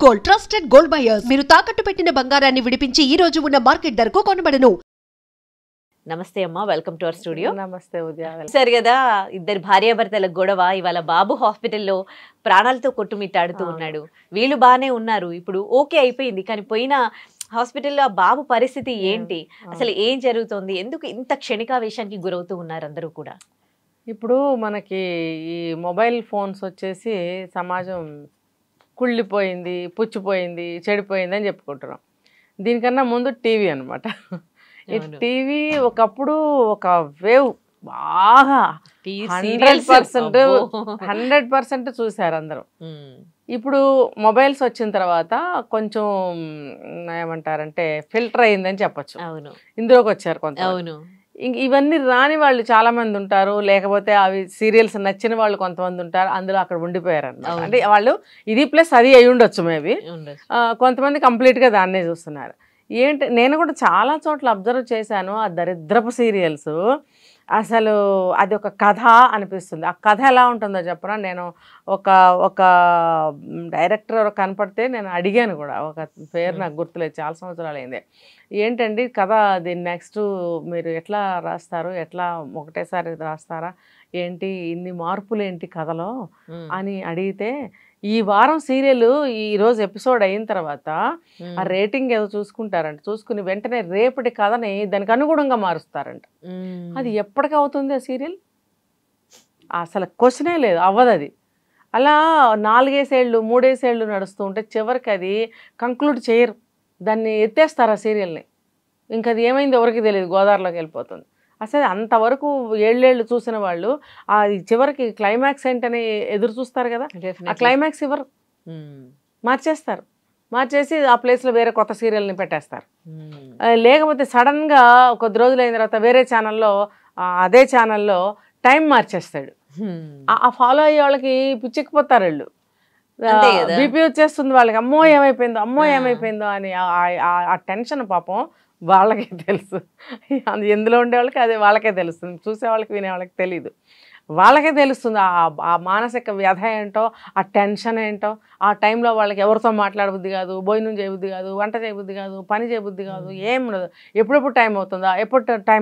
Gold trusted gold buyers మీరు తాకట్టు పెట్టిన బంగారాన్ని విడిపించి ఈ రోజు ఉన్న మార్కెట్ ధరకు కొనబడను. నమస్తే అమ్మా, వెల్కమ్ టు అవర్ స్టూడియో. నమస్తే ఉదయ. సరే కదా, ఇద్దరు భార్యాభర్తల గొడవ. ఇవాళ బాబు హాస్పిటల్లో ప్రాణాలతో కొట్టుమిట్టాడుతూ ఉన్నాడు. వీళ్ళు బాగానే ఉన్నారు, ఇప్పుడు ఓకే అయిపోయింది. కానీ పోయిన హాస్పిటల్లో ఆ బాబు పరిస్థితి ఏంటి, అసలు ఏం జరుగుతోంది, ఎందుకు ఇంత క్షణికావేశానికి గురవుతూ ఉన్నారు అందరూ కూడా? ఇప్పుడు మనకి ఈ మొబైల్ ఫోన్స్ వచ్చేసి సమాజం కుళ్ళిపోయింది, పుచ్చిపోయింది, చెడిపోయింది అని చెప్పుకుంటున్నాం. దీనికన్నా ముందు టీవీ అనమాట. ఈ టీవీ ఒకప్పుడు ఒక వేవ్ బాగా 100% చూశారు అందరూ. ఇప్పుడు మొబైల్స్ వచ్చిన తర్వాత కొంచెం ఏమంటారంటే ఫిల్టర్ అయిందని చెప్పచ్చు. ఇందులోకి వచ్చారు కొంత. ఇవన్నీ రాని వాళ్ళు చాలా మంది ఉంటారు, లేకపోతే అవి సీరియల్స్ నచ్చిన వాళ్ళు కొంతమంది ఉంటారు, అందులో అక్కడ ఉండిపోయారు అన్నమాట. అంటే వాళ్ళు ఇది ప్లస్ అది అయి ఉండొచ్చు మేబీ. కొంతమంది కంప్లీట్గా దాన్నే చూస్తున్నారు. ఏంటి, నేను కూడా చాలా చోట్ల అబ్జర్వ్ చేశాను. ఆ దరిద్రపు సీరియల్స్ అసలు అది ఒక కథ అనిపిస్తుంది. ఆ కథ ఎలా ఉంటుందో చెప్పనా, నేను ఒక డైరెక్టర్ కనపడితే నేను అడిగాను కూడా, ఒక పేరు నాకు గుర్తులేదు, చాలా సంవత్సరాలు అయింది. ఏంటండి కథ, దీన్ని నెక్స్ట్ మీరు ఎట్లా రాస్తారు, ఎట్లా ఒకటేసారి రాస్తారా ఏంటి, ఇన్ని మార్పులు ఏంటి కథలో అని అడిగితే, ఈ వారం సీరియల్ ఈరోజు ఎపిసోడ్ అయిన తర్వాత ఆ రేటింగ్ ఏదో చూసుకుంటారంట, చూసుకుని వెంటనే రేపటి కథని దానికి అనుగుణంగా మారుస్తారంట. అది ఎప్పటికి అవుతుంది ఆ సీరియల్? అసలు క్వశ్చనే లేదు, అవ్వదు అది. అలా 4 ఏళ్ళు 3 ఏళ్ళు నడుస్తూ ఉంటే చివరికి అది కంక్లూడ్ చేయరు, దాన్ని ఎత్తేస్తారు ఆ సీరియల్ని. ఇంకా అది ఏమైంది ఎవరికి తెలియదు, గోదావరిలోకి వెళ్ళిపోతుంది. అసలు అంతవరకు ఏళ్ళేళ్ళు చూసిన వాళ్ళు ఆ చివరికి క్లైమాక్స్ ఏంటని ఎదురు చూస్తారు కదా, ఆ క్లైమాక్స్ ఇవ్వరు, మార్చేస్తారు. మార్చేసి ఆ ప్లేస్లో వేరే కొత్త సీరియల్ని పెట్టేస్తారు. లేకపోతే సడన్గా కొద్ది రోజులు అయిన తర్వాత వేరే ఛానల్లో, అదే ఛానల్లో టైం మార్చేస్తాడు. ఆ ఫాలో అయ్యే వాళ్ళకి పిచ్చెక్కిపోతారు వాళ్ళు, బీపీ వచ్చేస్తుంది వాళ్ళకి, అమ్మో ఏమైపోయిందో అని. ఆ టెన్షన్ పాపం వాళ్ళకే తెలుసు. ఎందులో ఉండే వాళ్ళకి అదే వాళ్ళకే తెలుస్తుంది, చూసే వాళ్ళకి వినే వాళ్ళకి తెలీదు, వాళ్ళకే తెలుస్తుంది ఆ మానసిక వ్యధ ఏంటో, ఆ టెన్షన్ ఏంటో. ఆ టైంలో వాళ్ళకి ఎవరితో మాట్లాడబుద్ధి కాదు, భోజనం చేయబుద్ధి కాదు, వంట చేయబుద్ధి కాదు, పని చేయబుద్ధి కాదు, ఏం ఉండదు. ఎప్పుడు టైం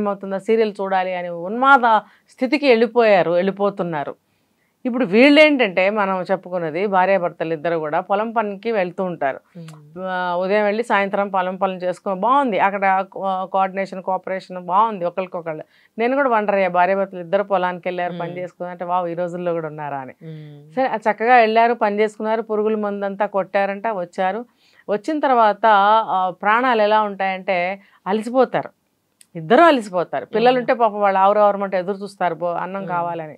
అవుతుందా సీరియల్ చూడాలి అని ఉన్మాద స్థితికి వెళ్ళిపోతున్నారు. ఇప్పుడు వీళ్ళు ఏంటంటే, మనం చెప్పుకున్నది భార్యాభర్తలు ఇద్దరు కూడా పొలం పనికి వెళ్తూ ఉంటారు. ఉదయం వెళ్ళి సాయంత్రం పొలం పనులు చేసుకుని బాగుంది, అక్కడ కోఆపరేషన్ బాగుంది ఒకరికొకళ్ళు. నేను కూడా వండరయ్యా, భార్యాభర్తలు ఇద్దరు పొలానికి వెళ్ళారు, పని చేసుకున్నారు అంటే వావ్ ఈ రోజుల్లో కూడా ఉన్నారా అని. సరే చక్కగా వెళ్ళారు, పని చేసుకున్నారు, పురుగుల మందంతా కొట్టారంట, వచ్చారు. వచ్చిన తర్వాత ప్రాణాలు ఎలా ఉంటాయంటే అలసిపోతారు, ఇద్దరు అలసిపోతారు. పిల్లలుంటే పాపం వాళ్ళు ఆవురమంటే ఎదురు చూస్తారు అన్నం కావాలని.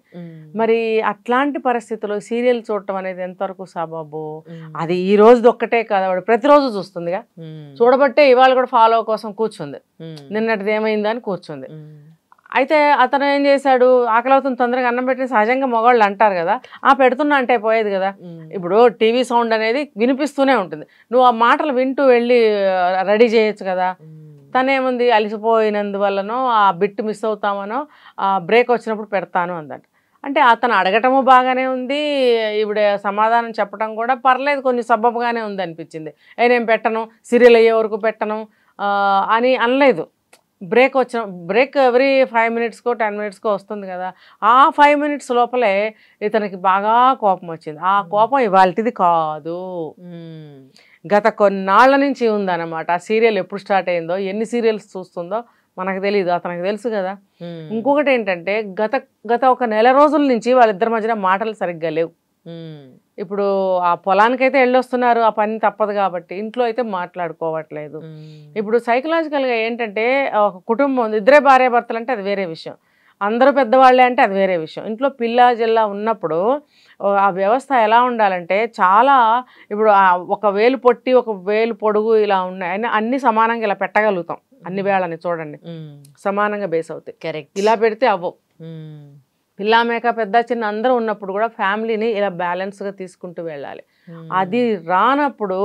మరి అట్లాంటి పరిస్థితుల్లో సీరియల్ చూడటం అనేది ఎంతవరకు సబబు? అది ఈ రోజు ఒక్కటే కాదు, వాడు ప్రతిరోజు చూస్తుందిగా, చూడబట్టే ఇవాళ కూడా ఫాలో కోసం కూర్చుంది, నిన్నటిది ఏమైందో అని కూర్చుంది. అయితే అతను ఏం చేశాడు, ఆకలి అవుతుంది తొందరగా అన్నం పెట్టిన సహజంగా మగవాళ్ళు అంటారు కదా, పెడుతున్నా అంటే పోయేది కదా. ఇప్పుడు టీవీ సౌండ్ అనేది వినిపిస్తూనే ఉంటుంది, నువ్వు ఆ మాటలు వింటూ వెళ్ళి రెడీ చేయొచ్చు కదా. తనేముంది, అలసిపోయినందువల్లనో ఆ బిట్ మిస్ అవుతామనో బ్రేక్ వచ్చినప్పుడు పెడతాను అందట. అంటే అతను అడగటము బాగానే ఉంది, ఈవిడ సమాధానం చెప్పడం కూడా పర్లేదు, కొంచెం సబబుగానే ఉంది అనిపించింది. నేను పెట్టను, సీరియల్ అయ్యే వరకు పెట్టను అని అనలేదు. బ్రేక్ ఎవ్రీ 5 మినిట్స్కో 10 మినిట్స్కో వస్తుంది కదా, ఆ 5 మినిట్స్ లోపలే ఇతనికి బాగా కోపం వచ్చింది. ఆ కోపం ఇవాళది కాదు, గత కొన్నాళ్ళ నుంచి ఉందన్నమాట. ఆ సీరియల్ ఎప్పుడు స్టార్ట్ అయిందో, ఎన్ని సీరియల్స్ చూస్తుందో మనకు తెలియదు, అతనికి తెలుసు కదా. ఇంకొకటి ఏంటంటే, గత ఒక నెల రోజుల నుంచి వాళ్ళిద్దరి మధ్యన మాటలు సరిగ్గా లేవు. ఇప్పుడు ఆ పొలానికైతే వెళ్ళొస్తున్నారు, ఆ పని తప్పదు కాబట్టి, ఇంట్లో అయితే మాట్లాడుకోవట్లేదు. ఇప్పుడు సైకలాజికల్గా ఏంటంటే, ఒక కుటుంబం ఇద్దరే భార్యాభర్తలు అంటే అది వేరే విషయం, అందరూ పెద్దవాళ్ళే అంటే అది వేరే విషయం. ఇంట్లో పిల్ల జిల్లా ఉన్నప్పుడు ఆ వ్యవస్థ ఎలా ఉండాలంటే, చాలా ఇప్పుడు ఒక వేలు పొట్టి ఒక వేలు పొడుగు ఇలా ఉన్నాయి, అన్ని సమానంగా ఇలా పెట్టగలుగుతాం, అన్ని వేళని చూడండి సమానంగా బేస్ అవుతాయి. కరెక్ట్, ఇలా పెడితే అవ్వవు. పిల్ల మేక పెద్ద చిన్న అందరూ ఉన్నప్పుడు కూడా ఫ్యామిలీని ఇలా బ్యాలెన్స్గా తీసుకుంటూ వెళ్ళాలి. అది రానప్పుడు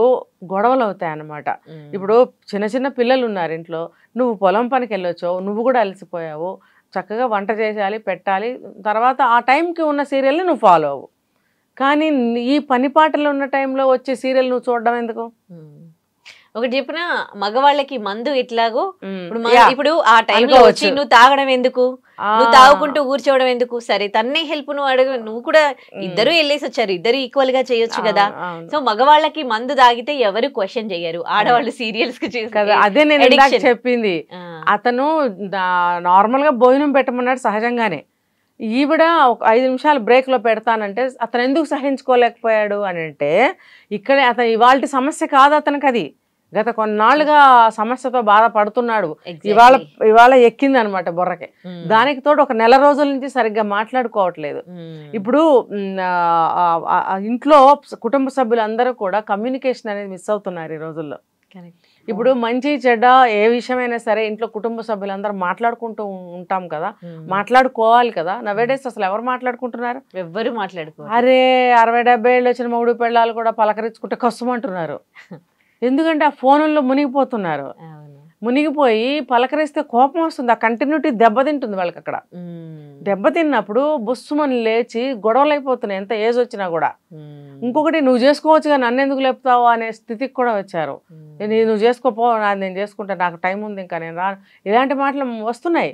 గొడవలు అవుతాయి అన్నమాట. ఇప్పుడు చిన్న పిల్లలు ఉన్నారు ఇంట్లో, నువ్వు పొలం పనికి వెళ్ళొచ్చు, నువ్వు కూడా అలసిపోయావు, చక్కగా వంట చేయాలి, పెట్టాలి, తర్వాత ఆ టైంకి ఉన్న సీరియల్ని నువ్వు ఫాలో అవ్వు. కానీ ఈ పని పాటలు ఉన్న టైంలో వచ్చే సీరియల్ నువ్వు చూడడం ఎందుకు? ఒకటి చెప్పిన మగవాళ్ళకి మందు ఎట్లాగో ఇప్పుడు ఆ టైంలో వచ్చి నువ్వు తాగడం ఎందుకు, నువ్వు తాగుకుంటూ కూర్చోవడం ఎందుకు? సరే తన్నే హెల్ప్ నువ్వు అడగ, నువ్వు కూడా ఇద్దరు వెళ్ళేసి వచ్చారు, ఇద్దరు ఈక్వల్ గా చేయొచ్చు కదా. సో మగవాళ్ళకి మందు తాగితే ఎవరు క్వశ్చన్ చేయరు, ఆడవాళ్ళు సీరియల్స్ కి కదా. అదే నేను చెప్పింది, అతను నార్మల్ గా భోజనం పెట్టమన్నాడు సహజంగానే, ఈవిడ ఒక 5 నిమిషాలు బ్రేక్ లో పెడతానంటే అతను ఎందుకు సహించుకోలేకపోయాడు అని అంటే, ఇక్కడే అతను ఇవాళ సమస్య కాదు అతనికి, అది గత కొన్నాళ్ళుగా సమస్యతో బాధపడుతున్నాడు, ఇవాళ ఎక్కింది అనమాట బుర్రకి. దానికి తోడు ఒక నెల రోజుల నుంచి సరిగ్గా మాట్లాడుకోవట్లేదు. ఇప్పుడు ఇంట్లో కుటుంబ సభ్యులందరూ కూడా కమ్యూనికేషన్ అనేది మిస్ అవుతున్నారు ఈ రోజుల్లో. ఇప్పుడు మంచి చెడ్డ ఏ విషయమైనా సరే ఇంట్లో కుటుంబ సభ్యులందరూ మాట్లాడుకుంటూ ఉంటాం కదా, మాట్లాడుకోవాలి కదా. నవేడేస్ అసలు ఎవరు మాట్లాడుకుంటున్నారు? ఎవ్వరు మాట్లాడుకో. అరే 60-70 ఏళ్ళు వచ్చిన మొగుడు పెళ్ళాలు కూడా పలకరించుకుంటే కష్టమంటున్నారు. ఎందుకంటే ఆ ఫోనుల్లో మునిగిపోతున్నారు. మునిగిపోయి పలకరిస్తే కోపం వస్తుంది, ఆ కంటిన్యూటీ దెబ్బతింటుంది వాళ్ళకి. అక్కడ దెబ్బతిన్నప్పుడు బుస్సుమని లేచి గొడవలు అయిపోతున్నాయి, ఎంత ఏజ్ వచ్చినా కూడా. ఇంకొకటి, నువ్వు చేసుకోవచ్చు కానీ నన్ను ఎందుకు లేపుతావు అనే స్థితికి కూడా వచ్చారు. నువ్వు చేసుకోపో, నేను చేసుకుంటా, నాకు టైం ఉంది, ఇంకా నేను రాను, ఇలాంటి మాటలు వస్తున్నాయి,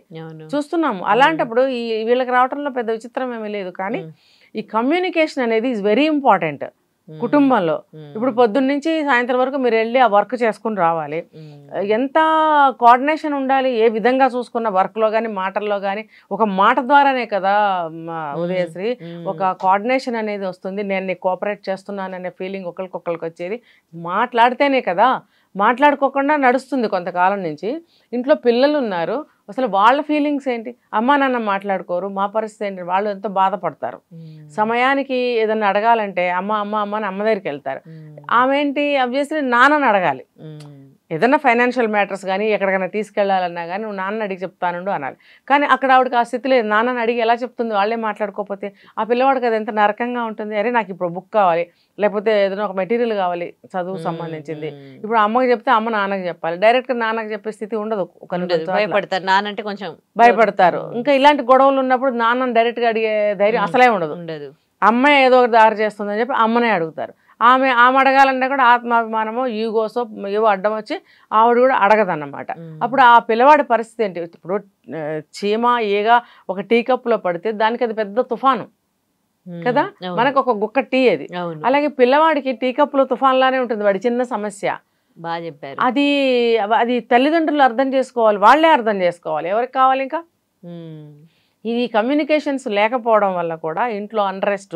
చూస్తున్నాము. అలాంటప్పుడు వీళ్ళకి రావడంలో పెద్ద విచిత్రం ఏమీ లేదు. కానీ ఈ కమ్యూనికేషన్ అనేది ఈజ్ వెరీ ఇంపార్టెంట్ కుటుంబంలో. ఇప్పుడు పొద్దున్న నుంచి సాయంత్రం వరకు మీరు వెళ్ళి ఆ వర్క్ చేసుకుని రావాలి, ఎంత కోఆర్డినేషన్ ఉండాలి. ఏ విధంగా చూసుకున్న వర్క్లో కానీ మాటల్లో కానీ, ఒక మాట ద్వారానే కదా ఉదయశ్రీ ఒక కోఆర్డినేషన్ అనేది వస్తుంది. నేను నీకు కోఆపరేట్ చేస్తున్నాననే ఫీలింగ్ ఒకరికొకరికి వచ్చేది మాట్లాడితేనే కదా. మాట్లాడుకోకుండా నడుస్తుంది కొంతకాలం నుంచి. ఇంట్లో పిల్లలు ఉన్నారు, అసలు వాళ్ళ ఫీలింగ్స్ ఏంటి? అమ్మ నాన్న మాట్లాడుకోరు, మా పరిస్థితి ఏంటి? వాళ్ళు ఎంతో బాధపడతారు. సమయానికి ఏదన్నా అడగాలంటే అమ్మ అమ్మ అమ్మ అని అమ్మ దగ్గరికి వెళ్తారు. ఆమె ఏంటి, అబ్వియస్లీ నాన్నని అడగాలి. ఏదన్నా ఫైనాన్షియల్ మ్యాటర్స్ కానీ ఎక్కడికైనా తీసుకెళ్లాలన్నా కానీ నువ్వు నాన్న అడిగి చెప్తానుండు అనాలి. కానీ అక్కడ ఆవిడకి ఆ స్థితి లేదు, నాన్నని అడిగి ఎలా చెప్తుంది? వాళ్ళే మాట్లాడుకోకపోతే ఆ పిల్లవాడికి అది ఎంత నరకంగా ఉంటుంది. అరే నాకు ఇప్పుడు బుక్ కావాలి, లేకపోతే ఏదైనా ఒక మెటీరియల్ కావాలి చదువు సంబంధించింది, ఇప్పుడు అమ్మకి చెప్తే అమ్మ నాన్నకి చెప్పాలి, డైరెక్ట్గా నాన్నకి చెప్పే స్థితి ఉండదు. భయపడతారు, నాన్న అంటే కొంచెం భయపడతారు. ఇంకా ఇలాంటి గొడవలు ఉన్నప్పుడు నాన్నని డైరెక్ట్గా అడిగే ధైర్యం అసలే ఉండదు. అమ్మాయి ఏదో ఒకటి దారి చేస్తుందని చెప్పి అమ్మనే అడుగుతారు. ఆమె అడగాలన్నా కూడా ఆత్మాభిమానమో ఈగోసో ఏవో అడ్డం వచ్చి ఆవిడ కూడా అడగదన్నమాట. అప్పుడు ఆ పిల్లవాడి పరిస్థితి ఏంటి? ఇప్పుడు చీమ ఈగ ఒక టీ కప్పులో పడితే దానికి అది పెద్ద తుఫాను కదా, మనకు ఒక గుక్క టీ అది. అలాగే పిల్లవాడికి టీ కప్పులో తుఫాన్ లానే ఉంటుంది వాడి చిన్న సమస్య. బాగా చెప్పారు. అది తల్లిదండ్రులు అర్థం చేసుకోవాలి, వాళ్ళే అర్థం చేసుకోవాలి. ఎవరికి కావాలి? ఇంకా ఇది కమ్యూనికేషన్స్ లేకపోవడం వల్ల కూడా ఇంట్లో అన్రెస్ట్,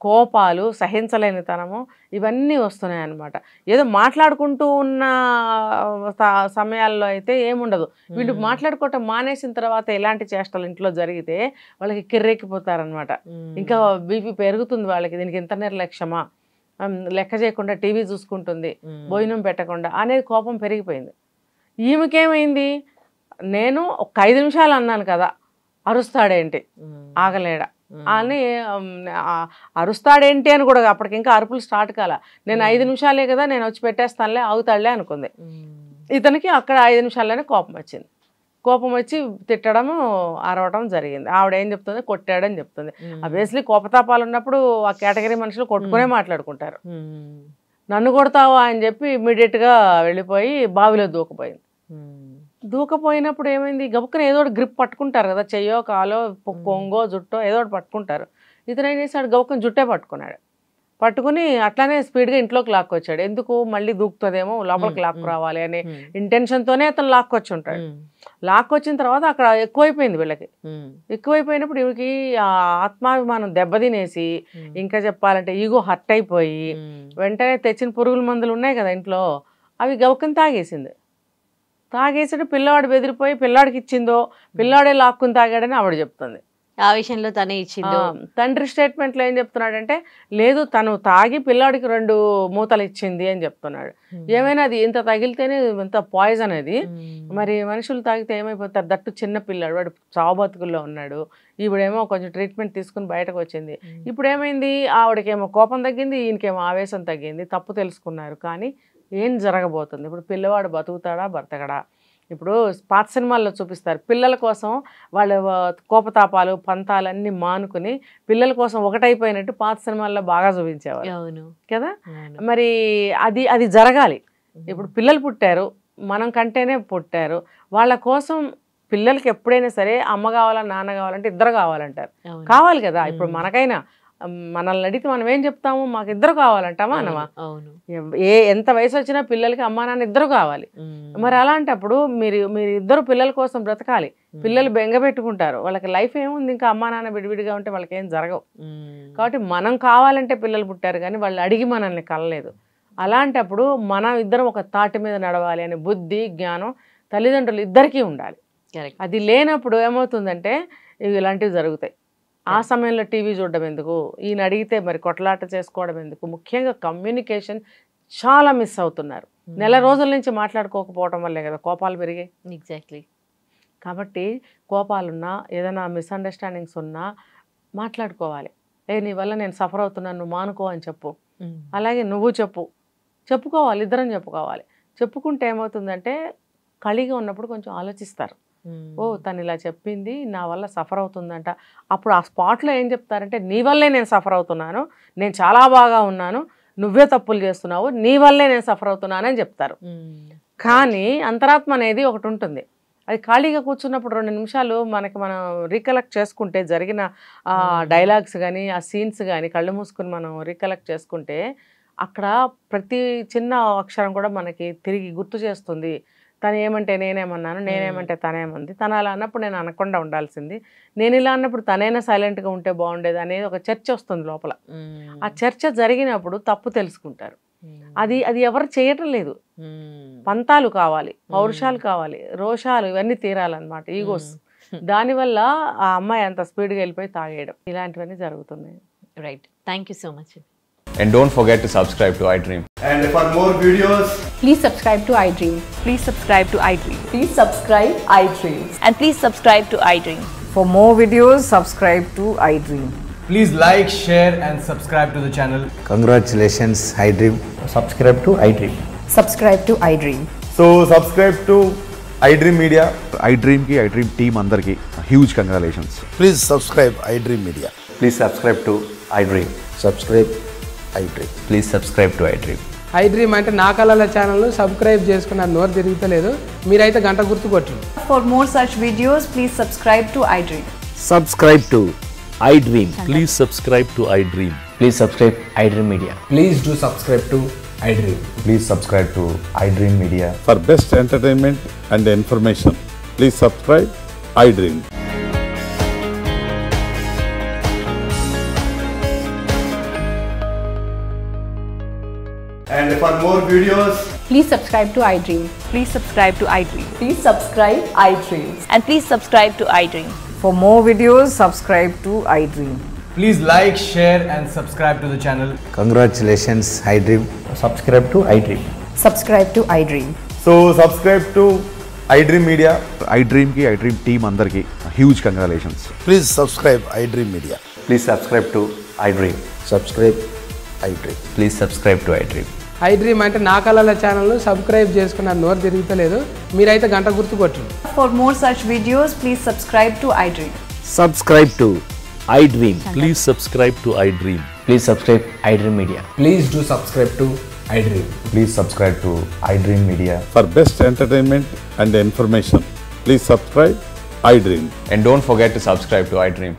కోపాలు, సహించలేనితనము ఇవన్నీ వస్తున్నాయి అన్నమాట. ఏదో మాట్లాడుకుంటూ ఉన్న సమయాల్లో అయితే ఏముండదు. వీళ్ళు మాట్లాడుకోవటం మానేసిన తర్వాత ఎలాంటి చేష్టలు ఇంట్లో జరిగితే వాళ్ళకి కిర్రెక్కిపోతారనమాట. ఇంకా బీపీ పెరుగుతుంది వాళ్ళకి, దీనికి ఇంత నిర్లక్ష్యమా, లెక్క చేయకుండా టీవీ చూసుకుంటుంది, భోజనం పెట్టకుండా అనేది కోపం పెరిగిపోయింది. ఈమెకేమైంది, నేను ఒక 5 నిమిషాలు అన్నాను కదా, అరుస్తాడేంటి, ఆగలేడా అని అరుస్తాడేంటి అని కూడా అప్పటికి ఇంకా అరుపులు స్టార్ట్ కాల. నేను 5 నిమిషాలే కదా, నేను వచ్చి పెట్టేస్తానులే, ఆగుతాడులే అనుకుంది. ఇతనికి అక్కడ 5 నిమిషాల్లోనే కోపం వచ్చింది. కోపం వచ్చి తిట్టడము, అరవడం జరిగింది. ఆవిడ ఏం చెప్తుంది, కొట్టాడని చెప్తుంది. అబ్వియస్లీ కోపతాపాలు ఉన్నప్పుడు ఆ కేటగిరీ మనుషులు కొట్టుకునే మాట్లాడుకుంటారు. నన్ను కొడతావా అని చెప్పి ఇమ్మీడియట్గా వెళ్ళిపోయి బావిలో దూకపోయింది. దూకపోయినప్పుడు ఏమైంది, గబుక్కున ఏదో ఒకటి గ్రిప్ పట్టుకుంటారు కదా, చెయ్యో కాలో కొంగో జుట్టో ఏదో ఒకటి పట్టుకుంటారు. ఇతను ఏం చేశాడు, గబుక్కున జుట్టే పట్టుకున్నాడు. పట్టుకుని అట్లానే స్పీడ్గా ఇంట్లోకి లాక్కొచ్చాడు. ఎందుకు, మళ్ళీ దూకుతుందేమో, లోపలికి లాక్కు రావాలి అనే ఇంటెన్షన్తోనే అతను లాక్కొచ్చి ఉంటాడు. లాక్కొచ్చిన తర్వాత అక్కడ ఎక్కువైపోయింది వీళ్ళకి. ఎక్కువైపోయినప్పుడు వీళ్ళకి ఆత్మాభిమానం దెబ్బతినేసి, ఇంకా చెప్పాలంటే ఈగో హర్ట్ అయిపోయి, వెంటనే తెచ్చిన పురుగుల మందులు ఉన్నాయి కదా ఇంట్లో, అవి గబుక్కుని తాగేసింది. తాగేసాడు, పిల్లవాడు బెదిరిపోయి పిల్లాడికి ఇచ్చిందో, పిల్లాడే లాక్కుని తాగాడని ఆవిడ చెప్తుంది. ఆ విషయంలో తనే ఇచ్చిందో. తండ్రి స్టేట్మెంట్లో ఏం చెప్తున్నాడంటే, లేదు తను తాగి పిల్లాడికి 2 మూతలు ఇచ్చింది అని చెప్తున్నాడు. ఏమైనా అది ఇంత తగిలితేనే ఇంత పాయిజన్ అది, మరి మనుషులు తాగితే ఏమైపోతారు? దట్టు చిన్న పిల్లాడు, వాడు చావు బతుకుల్లో ఉన్నాడు. ఈవిడేమో కొంచెం ట్రీట్మెంట్ తీసుకుని బయటకు వచ్చింది. ఇప్పుడు ఏమైంది, ఆవిడకేమో కోపం తగ్గింది, ఈయనకేమో ఆవేశం తగ్గింది. తప్పు తెలుసుకున్నారు. కానీ ఏం జరగబోతుంది ఇప్పుడు? పిల్లవాడు బతుకుతాడా బ్రతకడా? ఇప్పుడు పాత సినిమాల్లో చూపిస్తారు పిల్లల కోసం వాళ్ళ కోపతాపాలు పంతాలు అన్నీ మానుకుని పిల్లల కోసం ఒకటైపోయినట్టు పాత సినిమాల్లో బాగా చూపించేవారు కదా. మరి అది జరగాలి. ఇప్పుడు పిల్లలు పుట్టారు, మనం కంటేనే పుట్టారు, వాళ్ళ కోసం పిల్లలకి ఎప్పుడైనా సరే అమ్మ కావాలా నాన్న కావాలంటే ఇద్దరు కావాలంటారు. కావాలి కదా. ఇప్పుడు మనకైనా మనల్ని అడిగితే మనం ఏం చెప్తాము, మాకు ఇద్దరు కావాలంటామా అనమా? ఎంత వయసు వచ్చినా పిల్లలకి అమ్మా నాన్న ఇద్దరు కావాలి. మరి అలాంటప్పుడు మీరు ఇద్దరు పిల్లల కోసం బ్రతకాలి. పిల్లలు బెంగ పెట్టుకుంటారు, వాళ్ళకి లైఫ్ ఏముంది, ఇంకా అమ్మా నాన్న విడివిడిగా ఉంటే వాళ్ళకి ఏం జరగవు. కాబట్టి మనం కావాలంటే పిల్లలు పుట్టారు కానీ వాళ్ళు అడిగి మనల్ని కలలేదు. అలాంటప్పుడు మనం ఇద్దరం ఒక తాటి మీద నడవాలి అనే బుద్ధి జ్ఞానం తల్లిదండ్రులు ఇద్దరికీ ఉండాలి. అది లేనప్పుడు ఏమవుతుందంటే ఇలాంటివి జరుగుతాయి. ఆ సమయంలో టీవీ చూడడం ఎందుకు, ఈయన అడిగితే మరి కొట్లాట చేసుకోవడం ఎందుకు, ముఖ్యంగా కమ్యూనికేషన్ చాలా మిస్ అవుతున్నారు. నెల రోజుల నుంచి మాట్లాడుకోకపోవడం వల్లే కదా కోపాలు పెరిగాయి. ఎగ్జాక్ట్లీ. కాబట్టి కోపాలున్నా ఏదైనా మిస్అండర్స్టాండింగ్స్ ఉన్నా మాట్లాడుకోవాలి. నీ వల్ల నేను సఫర్ అవుతున్నాను, నువ్వు మానుకో అని చెప్పు. అలాగే నువ్వు చెప్పుకోవాలి, ఇద్దరం చెప్పుకోవాలి. చెప్పుకుంటే ఏమవుతుందంటే ఖాళీగా ఉన్నప్పుడు కొంచెం ఆలోచిస్తారు. ఓ తను ఇలా చెప్పింది నా వల్ల సఫర్ అవుతుందంట. అప్పుడు ఆ స్పాట్లో ఏం చెప్తారంటే నీ వల్లే నేను సఫర్ అవుతున్నాను, నేను చాలా బాగా ఉన్నాను, నువ్వే తప్పులు చేస్తున్నావు, నీ వల్లే నేను సఫర్ అవుతున్నాను అని చెప్తారు. కానీ అంతరాత్మ అనేది ఒకటి ఉంటుంది. అది ఖాళీగా కూర్చున్నప్పుడు 2 నిమిషాలు మనం రీకలెక్ట్ చేసుకుంటే జరిగిన ఆ డైలాగ్స్ కానీ ఆ సీన్స్ కానీ కళ్ళు మూసుకుని మనం రీకలెక్ట్ చేసుకుంటే అక్కడ ప్రతి చిన్న అక్షరం కూడా మనకి తిరిగి గుర్తు చేస్తుంది. తను ఏమంటే నేనేమన్నాను, నేనేమంటే తనేమంది, తను అలా అన్నప్పుడు నేను అనకుండా ఉండాల్సింది, నేను ఇలా అన్నప్పుడు తనైనా సైలెంట్గా ఉంటే బాగుండేది అనేది ఒక చర్చ వస్తుంది లోపల. ఆ చర్చ జరిగినప్పుడు తప్పు తెలుసుకుంటారు. అది ఎవరు చేయటం లేదు. పంతాలు కావాలి, పౌరుషాలు కావాలి, రోషాలు ఇవన్నీ తీరాలన్నమాట, ఈగోస్. దానివల్ల ఆ అమ్మాయి అంత స్పీడ్గా వెళ్ళిపోయి తాగేయడం ఇలాంటివన్నీ జరుగుతున్నాయి. Right, thank you so much. And don't forget to subscribe to iDream. And for more videos, please subscribe to iDream. Please subscribe to iDream. Please subscribe iDream. And please subscribe to iDream. For more videos, subscribe to iDream. please like, share and subscribe to the channel. Congratulations, iDream. Subscribe to iDream. Subscribe to iDream. So subscribe to iDream Media. iDream ki iDream team andarki huge congratulations. Please subscribe iDream Media. Please subscribe to iDream. Subscribe iDream. Please subscribe to iDream. iDream అంటే నా కళల ఛానల్ను subscribe చేసుకున్న నోరు తిరుగుతలేదు, మీరైతే గంట గుర్తు కొట్టండి. For more such videos, please subscribe to iDream. Subscribe to iDream. Please subscribe to iDream. Please subscribe iDream Media. Please do subscribe to iDream. Please subscribe to iDream Media. For best entertainment and information, please subscribe iDream. And for more videos, Please subscribe to iDream. Please subscribe to iDream. Please subscribe iDream. And please subscribe to iDream. For more videos, subscribe to iDream. please like, share and subscribe to the channel. Congratulations, iDream. Subscribe to iDream. Subscribe to iDream. So subscribe to iDream Media. iDream ki iDream team andarki huge congratulations. Please subscribe iDream Media. Please subscribe to iDream. Subscribe iDream. Please subscribe to iDream. iDream అంటే నా కళల ఛానల్ను subscribe చేసుకున్న నోరు తిరుగుతలేదు, మీరైతే గంట గుర్తు కొట్టండి. For more such videos, please subscribe to iDream. Subscribe to iDream. Please subscribe to iDream. Please subscribe iDream Media. Please do subscribe to iDream. Please subscribe to iDream Media. For best entertainment and information, please subscribe iDream. And don't forget to subscribe to iDream.